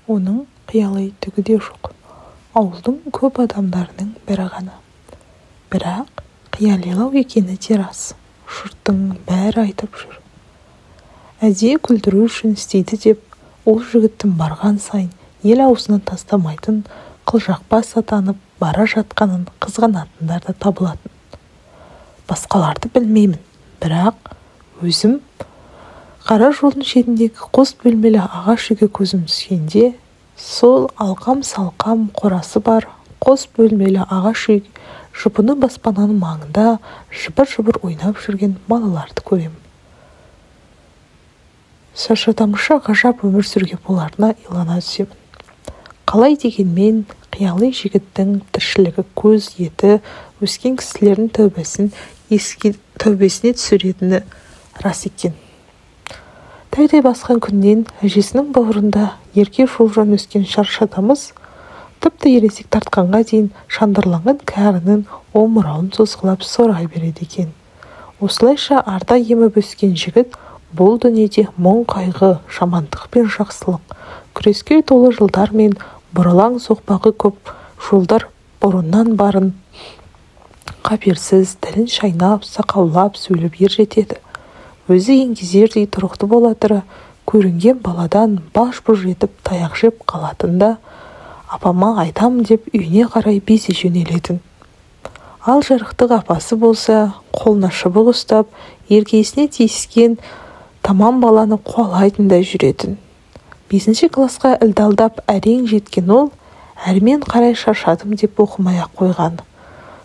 Оның қиялай түгі де жоқ. Ауылдың көп адамдарының бірі ғана. Бірақ қиялилау екені де рас. Жұрттың бәрі айтып жүр. Әдейі күлдіру үшін істейді деп, ол жігіттің барған сайын ел аузынан тастамайтын қылжақбас атанып бара жатқанын қызғанатындар да табылатын. Басқаларды білмеймін, бірақ өзім қара жолдың шетіндегі қос бөлмелі ағаш үйге көзім түскенде, сол алқам-салқам қорасы бар қос бөлмелі ағаш үй жұпыны баспананың маңында жыбыр-жыбыр ойнап жүрген балаларды көремін. Шаршадамыша ғажап өмір сүрге боларына илана түсемін. Қалай дегенмен қиялы жігіттің тіршілігі көз еті өскен кісілердің тәубесіне түсіретіні рас екен. Тайдай басқан күннен әжесінің бауырында ерке шолжан өскен шаршадамыз тіпті ересек тартқанға дейін шандырланған кәрінің омырауын созғылап сорай береді екен. Осылайша арда еміп өскен жігіт бұл дүниеде мұң қайғы, жамандық пен жақсылық, күреске толы жылдар мен бұралаң соқпағы көп жолдар бұрыннан барын қаперсіз, тілін шайнап, сақаулап сөйлеп ер жетеді. Өзі еңгезердей тұрықты бола тұра, көрінген баладан баж-бұж етіп таяқ жеп қалатында, апама айтам деп үйіне қарай безе жөнелетін. Ал жарықтық апасы болса, қолына шыбық ұстап, еркесіне тиіскен тамам баланы қуалайтындай жүретін. 5 классқа ілдалдап әрең жеткен ол, әрмен қарай шаршадым деп оқымай-ақ қойған.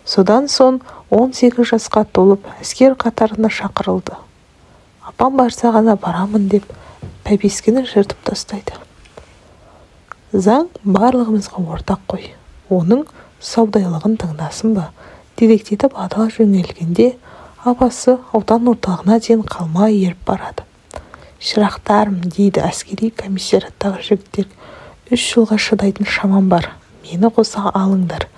Содан соң 18 жасқа толып әскер қатарына шақырылды. Апам барса ғана барамын деп пәпескені жыртып тастайды. Заң барлығымызға ортақ қой. Оның саудайлығын тыңдасын ба? Директетіп адал жөнелгенде апасы аудан орталығына дейін қалмай еріп барады. Шырақтарым, дейді әскери комиссараттағы жігіттер, 3 жылға шыдайтын шамам бар. Мені қоса алыңдар.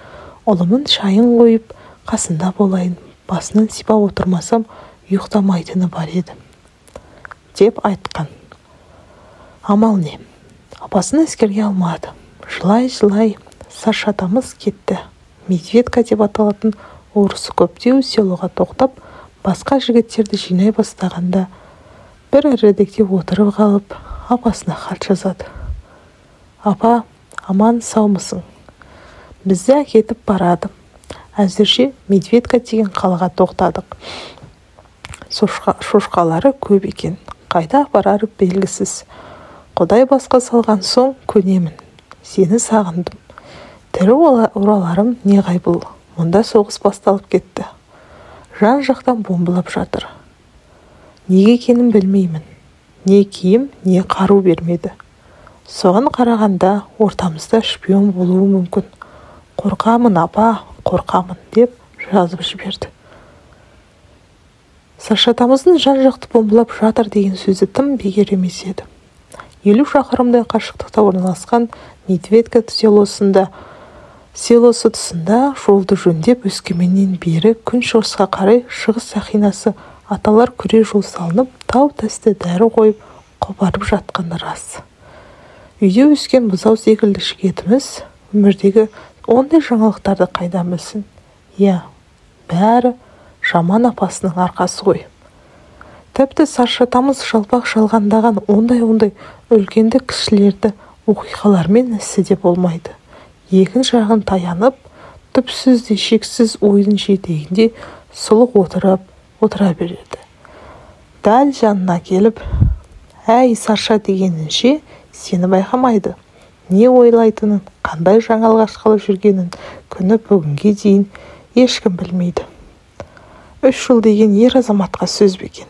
Ұлымын шайын қойып, қасында болайын. Басынан сипап отырмасам, ұйықтамайтыны бар еді. Деп айтқан. Амал не? Апасын әскерге алмады. Жылай-жылай Саршатамыз кетті. Медведка деп аталатын орысы көптеу селоға тоқтап, басқа жігіттерді жинай бастағанда, бір ірідектеп отырып қалып, апасына хат жазады. Апа, аман саумысың? Бізді әкетіп барады. Әзірше Медведка деген қалаға тоқтадық. Шошқалары көп екен. Қайда апарары белгісіз. Құдай басқа салған соң көнемін. Сені сағындым. Тірі ораларым не ғайбыл. Мұнда соғыс басталып кетті. Жан жақтан бомбылап жатыр. Неге екенін білмеймін. Не киім, не қару бермеді. Соған қарағанда ортамызда шпион болуы мүмкін. Қорқамын, апа, қорқамын деп жазып жіберді. Саршатамыздың жан жақты бомбылап жатыр деген сөзі тым бекер емес еді. 50 шақырымдай қашықтықта орналасқан Медведка селосы тұсында жолды жөндеп өскеменнен бері күн шығысқа қарай шығыс сақинасы аталар күре жол салынып, тау тәсті дәрі қойып, қопарып жатқаны рас. Үйде өскен бұзау секілді жігітіміз өмірдегі ондай жаңалықтарды қайдан білсін? Бәрі жаман апасының арқасы ғой. Тіпті Саршатамыз жалпақ жалғандаған ондай үлкенді кішілерді оқиғалармен ісі де болмайды. Екін жағын таянып, түпсіз де шексіз ойдың жетегінде сұлық отыра береді. Дәл жанына келіп, әй Сарша дегенінше сені байқамайды. Не ойлайтынын, қандай жаңалық ашқалы жүргенін күні бүгінге дейін ешкім білмейді. 3 жыл деген ер азаматқа сөз бекен.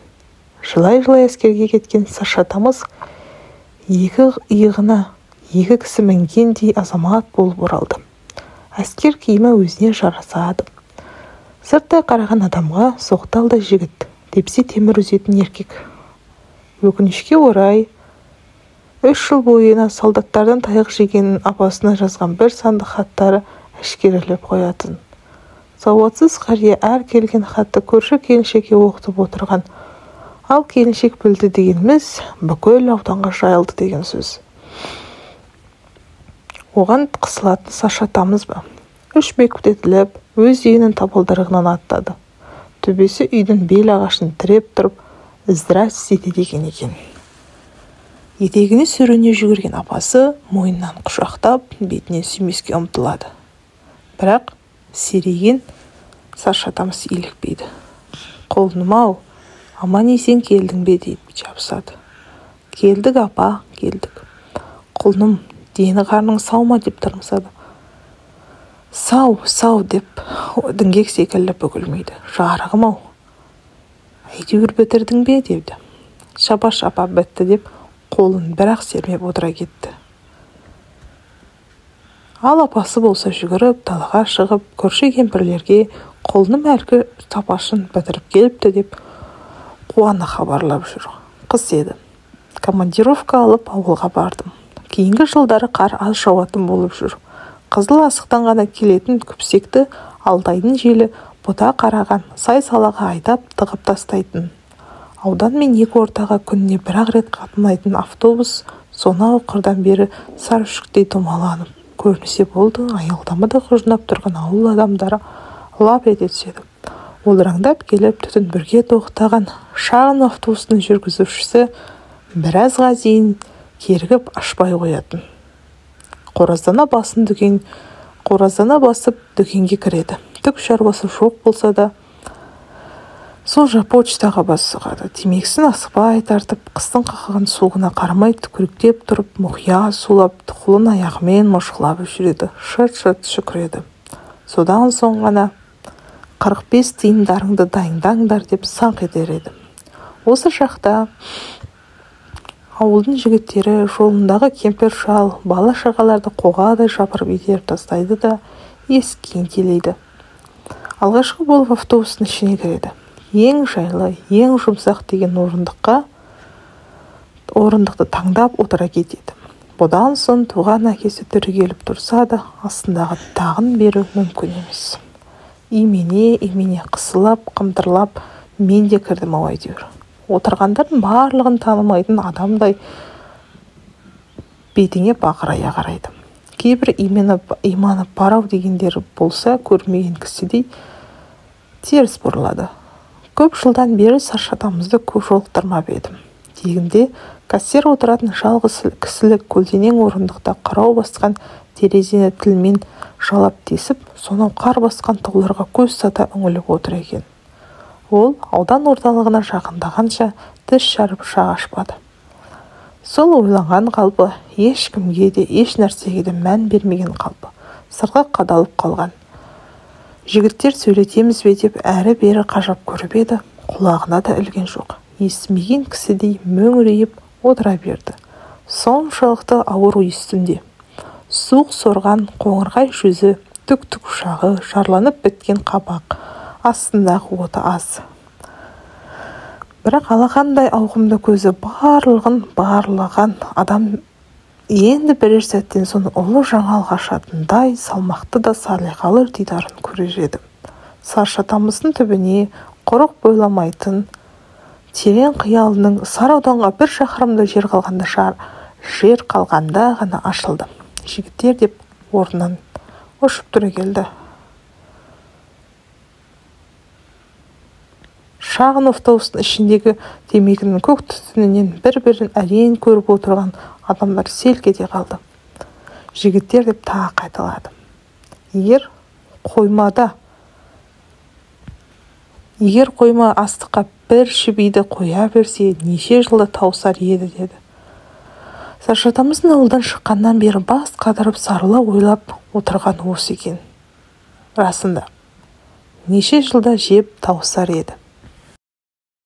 Жылай-жылай әскерге кеткен Саршатамыз екі иығына 2 кісі мінгендей азамат болып оралды. Әскер киімі өзіне жарасады. Сырттай қараған адамға соқталдай жігіт, тепсе темір үзетін еркек. Өкінішке орай, 3 жыл бойына солдаттардан таяқ жегенін апасына жазған бір сандық хаттары әшкерелеп қоятын. Сауатсыз қария әр келген хатты көрші келіншекке оқытып отырған. Ал келіншек білді дегеніміз бүкіл ауданға жайылды деген сөз. Оған қысылатын Саша атамыз ба? 3 бекітіліп, өз үйінің табалдырығынан аттады. Төбесі үйдің бел ағашын тіреп тұрып, іздірәсіз етеді екен. Етегіне сүріне жүгірген апасы мойнынан құшақтап, бетіне сүймеске ұмтылады. Бірақ серейген Саша атамыз илікпейді. Құлыным-ау, аман есен келдің бе deyip жабысады. Келдік апа, келдік. Құлыным, дені қарның сау ма деп тырмысады. Сау деп діңгек секілді бүгілмейді. Жарығым-ау, әйтеуір бітірдің бе деді. Шабаш апа бітті деп қолын бірақ сермеп отыра кетті. Ал апасы болса жүгіріп, далаға шығып, көрші кемпірлерге құлыным әлгі сапашын бітіріп келіпті деп қуана хабарлап жүр. Қыс еді. Командировка алып ауылға бардым. Кейінгі жылдары қар аз жауатын болып жүр. Қызыл асықтан ғана келетін күпсекті Алтайдың желі бұта қараған сай-салаға айдап тығып тастайтын. Аудан мен екі ортаға күніне бір-ақ рет қатынайтын автобус сонау қырдан бері сарүшіктей домаланып көрінсе болды. Аялдамада құжынап тұрған ауыл адамдары лап ете түседі. Олыраңдап келіп түтін бірге тоқтаған шағын автобустың жүргізушісі біразға дейін кергіп ашпай қоятын. Қораздана басып дүкенге кіреді. Түк шаруасы жоқ болса да, сол почтаға бас сұғады. Темекісін асықпай тартып, қыстың қақаған суығына қарамай түкіріктеп тұрып, мұқия сулап, тұқылын аяғымен мошқылап жүреді. Шыт-шыт шүкіреді. Содан соң ғана 45 тиындарыңды дайындаңдар деп саңқ етер еді. Осы шақта ауылдың жігіттері жолындағы кемпір шал, бала шағаларды қоғадай жапырып итеріп тастайды да есікке келеді. Алғашқы болып автобустың ішіне кіреді. Ең жайлы, ең жұмсақ деген орындықты таңдап отыра кетеді. Бұдан соң туған әкесі түрегеліп тұрса да, астындағы тағын беру мүмкін емес. Имене қысылап, қымтырлап, мен де кірдім ау әйтеуір. Отырғандардың барлығын танымайтын адамдай бетіңе бақырая қарайды. Кейбір иманы барау дегендері болса көрмеген кісідей теріс бұрылады. Көп жылдан бері Саша атамызды көп жолықтырмап едім. Тегінде кассир отыратын жалғыз кісілік көлденең орындықта қарау басқан терезені тілмен жалап тесіп, сонау қар басқан тауларға көз сата үңіліп отыр екен. Ол аудан орталығына жақындағанша тіс жарып шақ ашпады. Сол ойланған қалпы, ешкімге де, еш нәрсеге де мән бермеген қалпы, сырға қадалып қалған. Жігіттер сөйлетеміз бе деп әрі-бері қажап көріп еді, құлағына да ілген жоқ. Естімеген кісідей мөңірейіп отыра берді. Соншалықты ауыр ой үстінде. Суық сорған қоңырғай жүзі, түк-түк ұшағы, жарланып біткен қабақ, астындағы оты аз. Бірақ алақандай ауқымды көзі барлаған адам енді бірер сәттен соң ұлы жаңалық ашатындай салмақты да салиқалы дидарын көрер еді. Саша атамыздың түбіне құрық бойламайтын терең қиялының Сары ауданға 1 шақырымда жер қалғанда ғана ашылды. Жігіттер деп орнынан ұшып тұра келді. Шағын автобустың ішіндегі темекінің көк түтінінен бір-бірін әрең көріп отырған адамдар селк ете қалды. Жігіттер деп тағы қайталады. Егер қойма астыққа бір шибиді қоя берсе, неше жылда таусар еді деді. Саша атамыздың ауылдан шыққаннан бері бас қадырып сарыла ойлап отырған осы екен. Расында, неше жылда жеп таусар еді.